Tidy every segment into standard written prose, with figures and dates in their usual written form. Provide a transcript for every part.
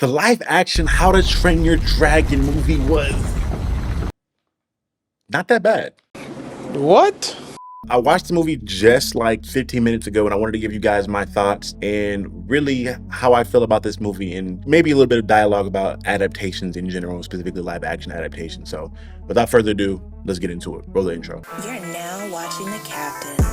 The live action How to Train Your Dragon movie was not that bad. What? I watched the movie just like 15 minutes ago, and I wanted to give you guys my thoughts and really how I feel about this movie and maybe a little bit of dialogue about adaptations in general, specifically live action adaptations. So without further ado, let's get into it. Roll the intro. You're now watching The Captain.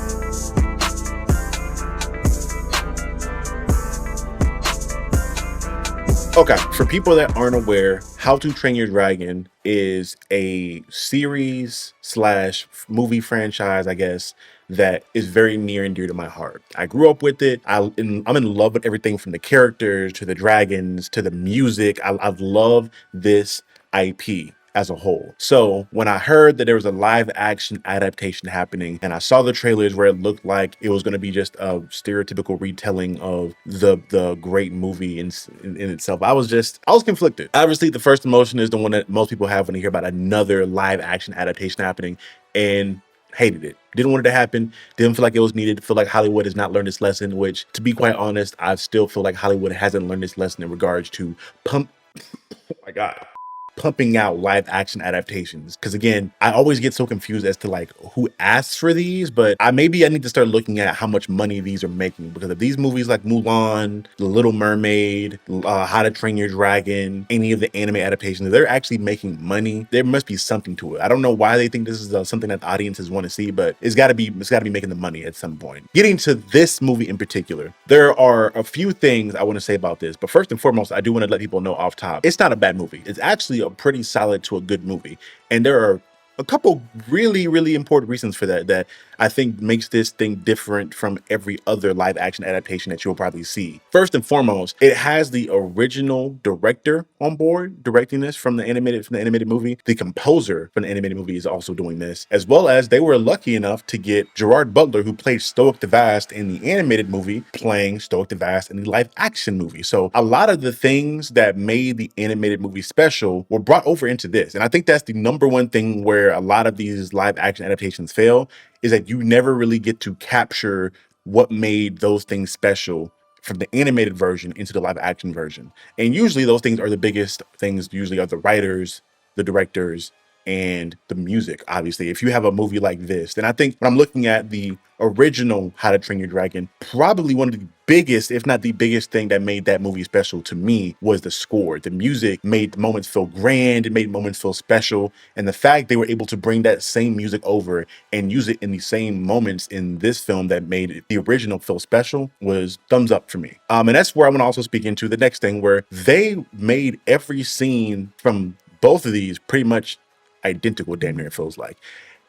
Okay, for people that aren't aware, How to Train Your Dragon is a series slash movie franchise, I guess, that is very near and dear to my heart. I grew up with it. I'm in love with everything from the characters to the dragons to the music. I love this IP as a whole. So when I heard that there was a live action adaptation happening and I saw the trailers where it looked like it was going to be just a stereotypical retelling of the great movie in itself, I was conflicted. Obviously, the first emotion is the one that most people have when they hear about another live action adaptation happening, and hated it. Didn't want it to happen. Didn't feel like it was needed. Feel like Hollywood has not learned this lesson, which, to be quite honest, I still feel like Hollywood hasn't learned this lesson in regards to pump. Oh my God, pumping out live action adaptations. Because again, I always get so confused as to like who asks for these, but I need to start looking at how much money these are making. Because of these movies like Mulan, The Little Mermaid, How to Train Your Dragon, any of the anime adaptations, they're actually making money. There must be something to it. I don't know why they think this is something that the audiences want to see, but it's got to be making the money at some point. Getting to this movie in particular, there are a few things I want to say about this, but first and foremost, I do want to let people know off top, it's not a bad movie. It's actually a pretty solid to a good movie, and there are a couple really important reasons for that I think makes this thing different from every other live action adaptation that you'll probably see. First and foremost, it has the original director on board directing this from the animated movie. The composer from the animated movie is also doing this, as well as they were lucky enough to get Gerard Butler, who played Stoic the Vast in the animated movie, playing Stoic the Vast in the live action movie. So a lot of the things that made the animated movie special were brought over into this, and I think that's the number one thing where a lot of these live action adaptations fail, is that you never really get to capture what made those things special from the animated version into the live action version. And usually those things are the biggest things, usually are the writers, the directors, and the music. Obviously, if you have a movie like this, then I think when I'm looking at the original How to Train Your Dragon, probably one of the biggest, if not the biggest thing that made that movie special to me was the score. The music made moments feel grand, it made moments feel special, and the fact they were able to bring that same music over and use it in the same moments in this film that made the original feel special was thumbs up for me. And that's where I want to also speak into the next thing, where they made every scene from both of these pretty much identical, damn near it feels like.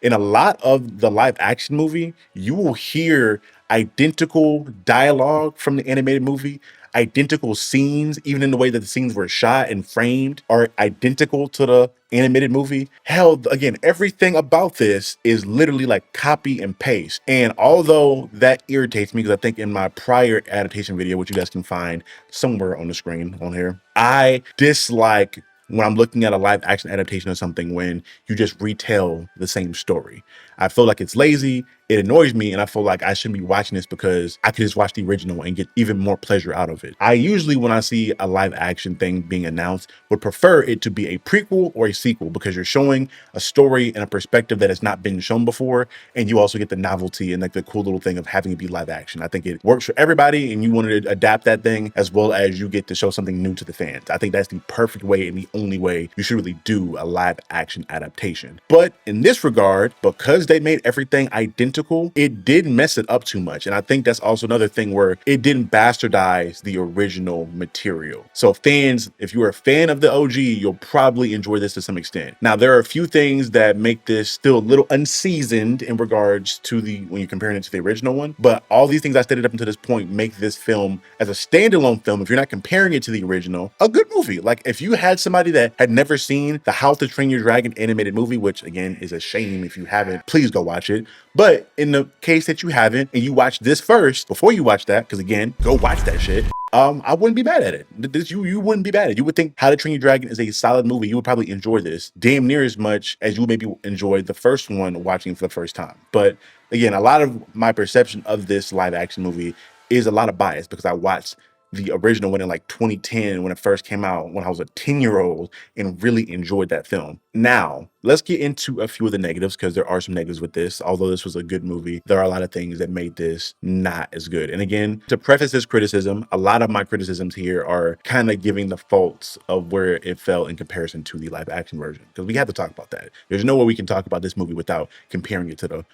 In a lot of the live action movie, you will hear identical dialogue from the animated movie, identical scenes, even in the way that the scenes were shot and framed are identical to the animated movie. Hell, again, everything about this is literally like copy and paste. And although that irritates me, because I think in my prior adaptation video, which you guys can find somewhere on the screen on here, I dislike when I'm looking at a live action adaptation of something when you just retell the same story. I feel like it's lazy, it annoys me, and I feel like I shouldn't be watching this because I could just watch the original and get even more pleasure out of it. I usually, when I see a live action thing being announced, would prefer it to be a prequel or a sequel, because you're showing a story and a perspective that has not been shown before, and you also get the novelty and like the cool little thing of having it be live action. I think it works for everybody, and you want to adapt that thing as well as you get to show something new to the fans. I think that's the perfect way and the only way you should really do a live action adaptation. But in this regard, because they made everything identical, it did mess it up too much. And I think that's also another thing where it didn't bastardize the original material. So fans, if you're a fan of the OG, you'll probably enjoy this to some extent. Now, there are a few things that make this still a little unseasoned in regards to when you're comparing it to the original one, but all these things I stated up until this point make this film, as a standalone film, if you're not comparing it to the original, a good movie. Like if you had somebody that had never seen the How to Train Your Dragon animated movie, which again is a shame if you haven't, please go watch it. But in the case that you haven't and you watch this first before you watch that, because again, go watch that shit. I wouldn't be mad at it. You wouldn't be mad at it. You would think How to Train Your Dragon is a solid movie. You would probably enjoy this damn near as much as you would maybe enjoy the first one watching for the first time. But again, a lot of my perception of this live action movie is a lot of bias because I watched the original one in like 2010 when it first came out, when I was a 10-year-old, and really enjoyed that film. Now, let's get into a few of the negatives, because there are some negatives with this. Although this was a good movie, there are a lot of things that made this not as good. And again, to preface this criticism, a lot of my criticisms here are kind of giving the faults of where it fell in comparison to the live action version, because we have to talk about that. There's no way we can talk about this movie without comparing it to the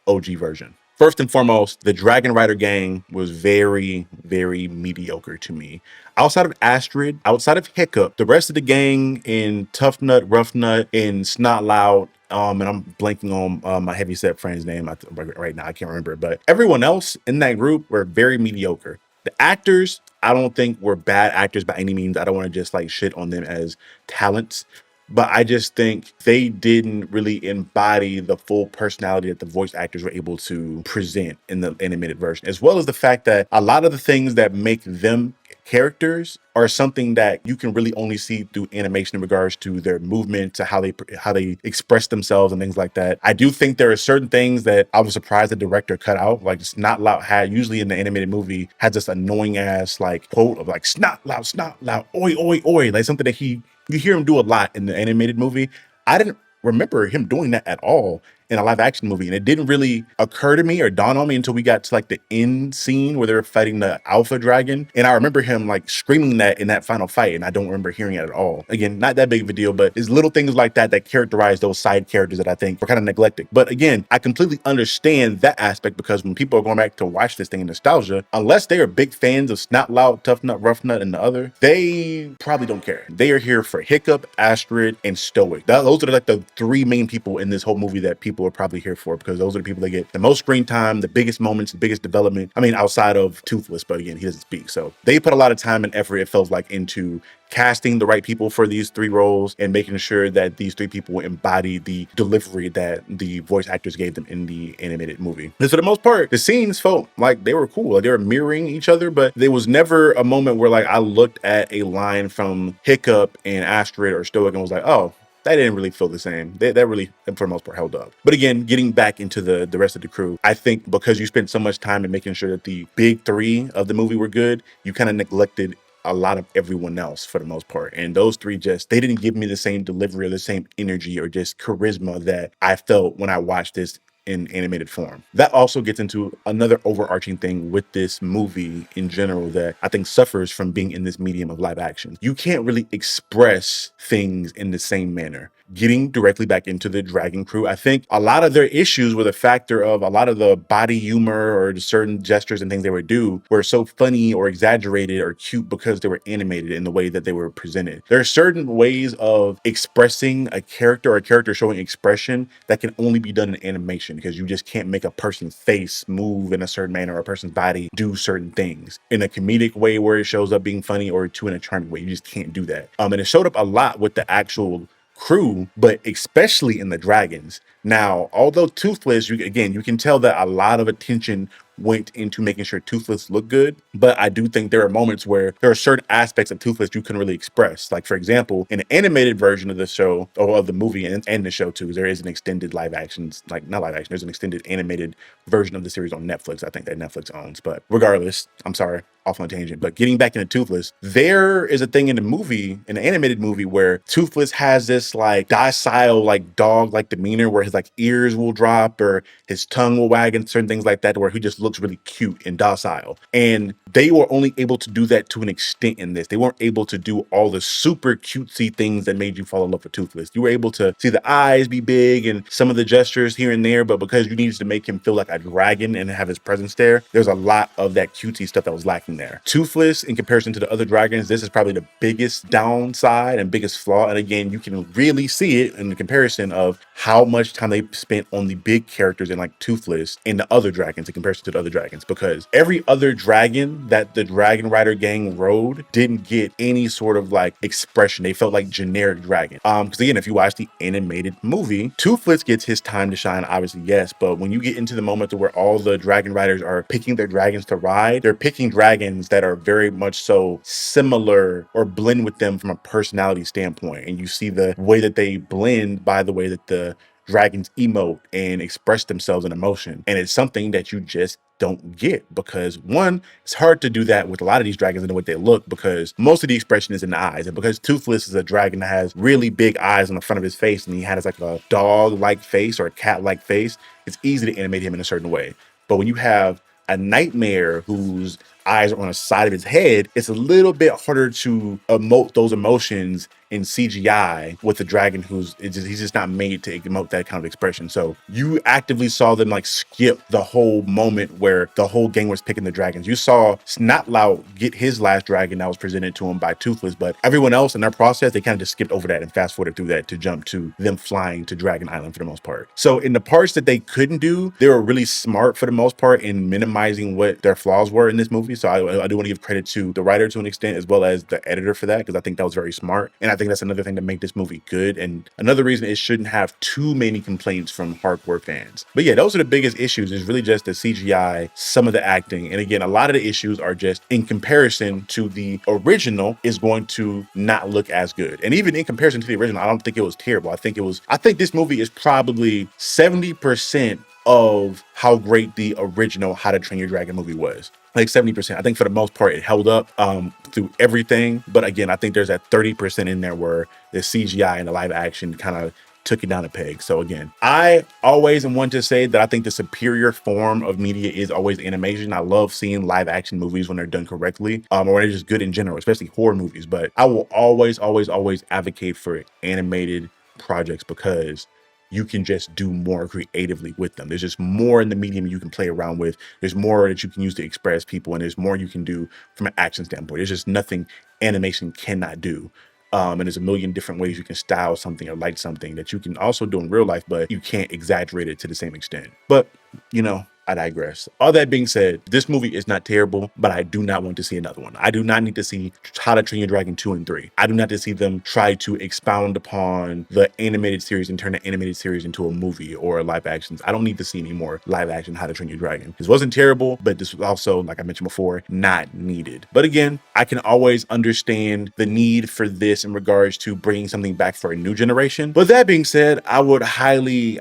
OG version. First and foremost, the Dragon Rider gang was very, very mediocre to me. Outside of Astrid, outside of Hiccup, the rest of the gang in Tough Nut, Rough Nut, and Snot Loud, and I'm blanking on my heavyset friend's name right now. I can't remember, but everyone else in that group were very mediocre. The actors, I don't think were bad actors by any means. I don't want to just like shit on them as talents, but I just think they didn't really embody the full personality that the voice actors were able to present in the animated version, as well as the fact that a lot of the things that make them characters are something that you can really only see through animation in regards to their movement, to how they express themselves and things like that. I do think there are certain things that I was surprised the director cut out. Like Snot Loud had usually in the animated movie had this annoying ass like quote of like snot loud, oi, oi, oi, like something that you hear him do a lot in the animated movie. I didn't remember him doing that at all in a live action movie. And it didn't really occur to me or dawn on me until we got to like the end scene where they were fighting the alpha dragon. And I remember him like screaming that in that final fight. And I don't remember hearing it at all. Again, not that big of a deal, but it's little things like that that characterize those side characters that I think were kind of neglected. But again, I completely understand that aspect, because when people are going back to watch this thing in nostalgia, unless they are big fans of Snot Loud, Tough Nut, Rough Nut, and the other, they probably don't care. They are here for Hiccup, Astrid, and Stoic. Those are like the three main people in this whole movie that people are probably here for, because those are the people that get the most screen time, the biggest moments, the biggest development. I mean, outside of Toothless, but again, he doesn't speak. So they put a lot of time and effort, it feels like, into casting the right people for these three roles and making sure that these three people embody the delivery that the voice actors gave them in the animated movie. And for the most part, the scenes felt like they were cool. Like they were mirroring each other, but there was never a moment where like I looked at a line from Hiccup and Astrid or Stoic and was like, oh, that didn't really feel the same. That really, for the most part, held up. But again, getting back into the rest of the crew, I think because you spent so much time in making sure that the big three of the movie were good, you kind of neglected a lot of everyone else for the most part. And those three they didn't give me the same delivery or the same energy or just charisma that I felt when I watched this in animated form. That also gets into another overarching thing with this movie in general that I think suffers from being in this medium of live action. You can't really express things in the same manner. Getting directly back into the Dragon crew, I think a lot of their issues were the factor of a lot of the body humor or the certain gestures and things they would do were so funny or exaggerated or cute because they were animated in the way that they were presented. There are certain ways of expressing a character or a character showing expression that can only be done in animation, because you just can't make a person's face move in a certain manner or a person's body do certain things in a comedic way where it shows up being funny or to an charming way. You just can't do that. And it showed up a lot with the actual crew, but especially in the dragons. Now, although Toothless, you can tell that a lot of attention went into making sure Toothless looked good, but I do think there are moments where there are certain aspects of Toothless you couldn't really express. Like, for example, in the animated version of the show, or of the movie and the show too, there is an extended live action, like not live action, there's an extended animated version of the series on Netflix, I think that Netflix owns. But regardless, I'm sorry, off on a tangent, but getting back into Toothless, there is a thing in the movie, in the animated movie, where Toothless has this like docile, like dog-like demeanor where his like ears will drop or his tongue will wag and certain things like that, where he just looks really cute and docile. And they were only able to do that to an extent in this. They weren't able to do all the super cutesy things that made you fall in love with Toothless. You were able to see the eyes be big and some of the gestures here and there, but because you needed to make him feel like a dragon and have his presence there's a lot of that cutesy stuff that was lacking there. Toothless, in comparison to the other dragons, this is probably the biggest downside and biggest flaw. And again, you can really see it in the comparison of how much time they spent on the big characters in like Toothless and the other dragons in comparison to the other dragons, because every other dragon that the Dragon Rider gang rode didn't get any sort of like expression. They felt like generic dragon. Because again, if you watch the animated movie, Toothless gets his time to shine, obviously, yes, but when you get into the moment where all the Dragon Riders are picking their dragons to ride, they're picking dragons that are very much so similar or blend with them from a personality standpoint. And you see the way that they blend by the way that the dragons emote and express themselves in emotion. And it's something that you just don't get, because one, it's hard to do that with a lot of these dragons and the way they look, because most of the expression is in the eyes. And because Toothless is a dragon that has really big eyes on the front of his face, and he has like a dog-like face or a cat-like face, it's easy to animate him in a certain way. But when you have a nightmare whose eyes are on the side of his head, it's a little bit harder to emote those emotions in CGI with the dragon he's just not made to emote that kind of expression. So you actively saw them like skip the whole moment where the whole gang was picking the dragons. You saw Snotlout get his last dragon that was presented to him by Toothless, but everyone else in their process, they kind of just skipped over that and fast forwarded through that to jump to them flying to Dragon Island for the most part. So in the parts that they couldn't do, they were really smart for the most part in minimizing what their flaws were in this movie. So I do want to give credit to the writer to an extent, as well as the editor for that, because I think that was very smart. And I think that's another thing that made this movie good. And another reason it shouldn't have too many complaints from hardcore fans. But yeah, those are the biggest issues, is really just the CGI, some of the acting. And again, a lot of the issues are just in comparison to the original is going to not look as good. And even in comparison to the original, I don't think it was terrible. I think this movie is probably 70% of how great the original How to Train Your Dragon movie was. Like 70%. I think for the most part it held up through everything. But again, I think there's that 30% in there where the CGI and the live action kind of took it down a peg. So again, I always am one to say that I think the superior form of media is always animation. I love seeing live action movies when they're done correctly, or when they're just good in general, especially horror movies. But I will always advocate for animated projects, because you can just do more creatively with them. There's just more in the medium you can play around with. There's more that you can use to express people, and there's more you can do from an action standpoint. There's just nothing animation cannot do. And there's a million different ways you can style something or light something that you can also do in real life, but you can't exaggerate it to the same extent. But, I digress. All that being said, this movie is not terrible, but I do not want to see another one. I do not need to see How to Train Your Dragon 2 and 3. I do not need to see them try to expound upon the animated series and turn the animated series into a movie or live actions. I don't need to see any more live action How to Train Your Dragon. This wasn't terrible, but this was also, like I mentioned before, not needed. But again, I can always understand the need for this in regards to bringing something back for a new generation. But that being said, I would highly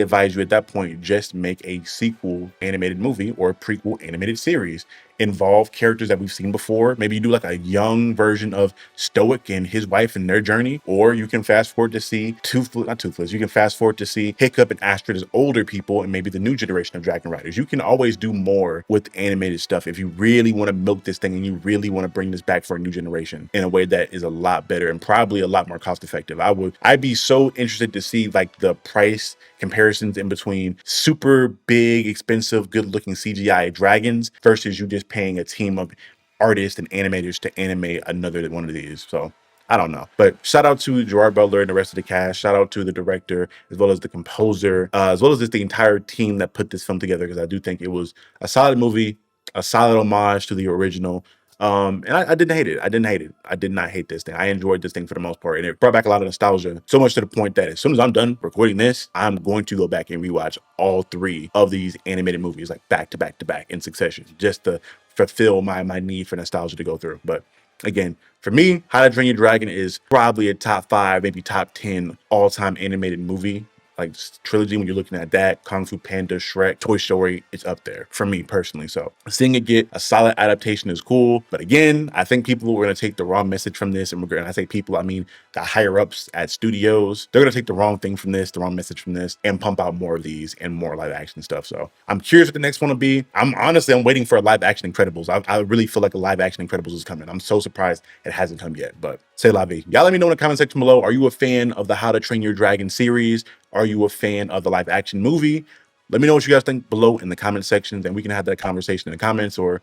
advise you at that point, just make a sequel animated movie or a prequel animated series. Involve characters that we've seen before. Maybe you do like a young version of Stoic and his wife and their journey, or you can fast forward to see Toothless. You can fast forward to see Hiccup and Astrid as older people, and maybe the new generation of Dragon Riders. You can always do more with animated stuff if you really want to milk this thing and you really want to bring this back for a new generation in a way that is a lot better and probably a lot more cost effective. I'd be so interested to see like the price comparisons in between super big, expensive, good looking CGI dragons versus you just paying a team of artists and animators to animate another one of these. So I don't know. But shout out to Gerard Butler and the rest of the cast. Shout out to the director, as well as the composer, as well as just the entire team that put this film together, because I do think it was a solid movie, a solid homage to the original. And I didn't hate it. I did not hate this thing. I enjoyed this thing for the most part, and it brought back a lot of nostalgia, so much to the point that as soon as I'm done recording this, I'm going to go back and rewatch all 3 of these animated movies, like back to back to back in succession, just to fulfill my need for nostalgia to go through. But again, for me, How to Train Your Dragon is probably a top 5, maybe top 10 all-time animated movie. Like trilogy, when you're looking at that, Kung Fu Panda, Shrek, Toy Story, it's up there for me personally. So seeing it get a solid adaptation is cool. But again, I think people were going to take the wrong message from this. And I say people, I mean the higher ups at studios. They're going to take the wrong thing from this, the wrong message from this, and pump out more of these and more live action stuff. So I'm curious what the next one will be. I'm waiting for a live action Incredibles. I really feel like a live action Incredibles is coming. I'm so surprised it hasn't come yet, but say la vie. Y'all let me know in the comment section below. Are you a fan of the How to Train Your Dragon series? Are you a fan of the live action movie? Let me know what you guys think below in the comment sections, and we can have that conversation in the comments. Or,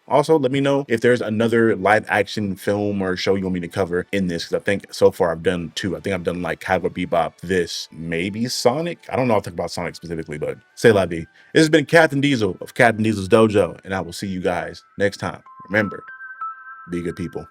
also let me know if there's another live action film or show you want me to cover in this, because I think so far I've done 2. I think I've done like Cowboy Bebop, this, maybe Sonic. I don't know if I'll talk about Sonic specifically, but say la vie. This has been Captain Diesel of Captain Diesel's Dojo, and I will see you guys next time. Remember, be good people.